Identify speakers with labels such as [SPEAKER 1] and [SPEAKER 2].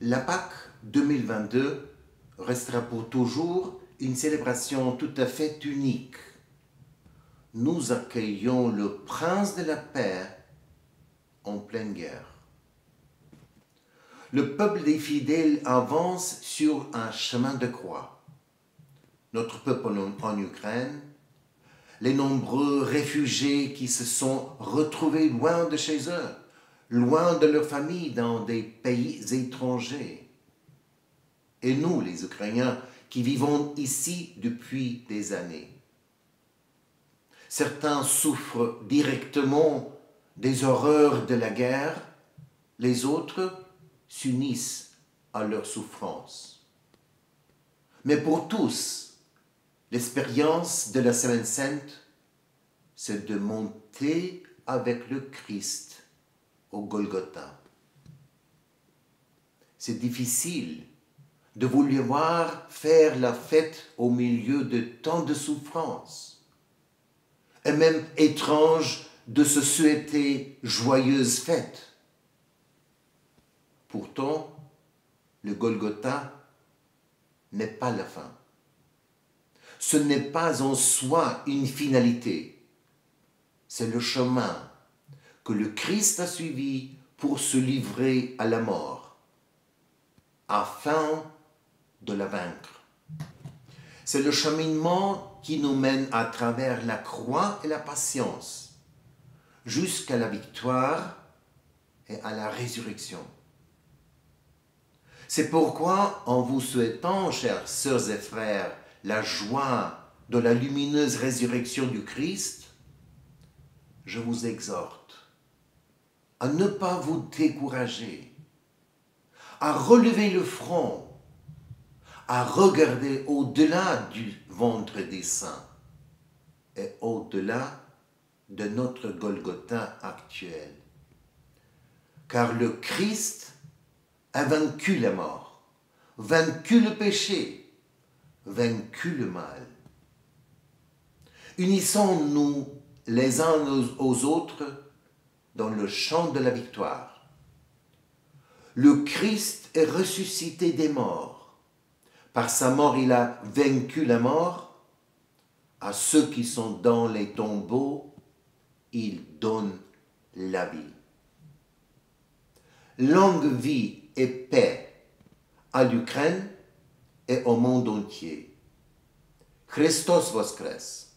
[SPEAKER 1] La Pâques 2022 restera pour toujours une célébration tout à fait unique. Nous accueillons le prince de la paix en pleine guerre. Le peuple des fidèles avance sur un chemin de croix. Notre peuple en Ukraine, les nombreux réfugiés qui se sont retrouvés loin de chez eux, loin de leur famille dans des pays étrangers. Et nous, les Ukrainiens, qui vivons ici depuis des années. Certains souffrent directement des horreurs de la guerre, les autres s'unissent à leur souffrance. Mais pour tous, l'expérience de la Semaine Sainte, c'est de monter avec le Christ au Golgotha. C'est difficile de vouloir faire la fête au milieu de tant de souffrances, et même étrange de se souhaiter joyeuse fête. Pourtant, le Golgotha n'est pas la fin. Ce n'est pas en soi une finalité. C'est le chemin que le Christ a suivi pour se livrer à la mort, afin de la vaincre. C'est le cheminement qui nous mène à travers la croix et la patience, jusqu'à la victoire et à la résurrection. C'est pourquoi, en vous souhaitant, chères sœurs et frères, la joie de la lumineuse résurrection du Christ, je vous exhorte à ne pas vous décourager, à relever le front, à regarder au-delà du ventre des saints et au-delà de notre Golgotha actuel. Car le Christ a vaincu la mort, vaincu le péché, vaincu le mal. Unissons-nous les uns aux autres dans le chant de la victoire. Le Christ est ressuscité des morts. Par sa mort, il a vaincu la mort. À ceux qui sont dans les tombeaux, il donne la vie. Longue vie et paix à l'Ukraine et au monde entier. Christos Voskres.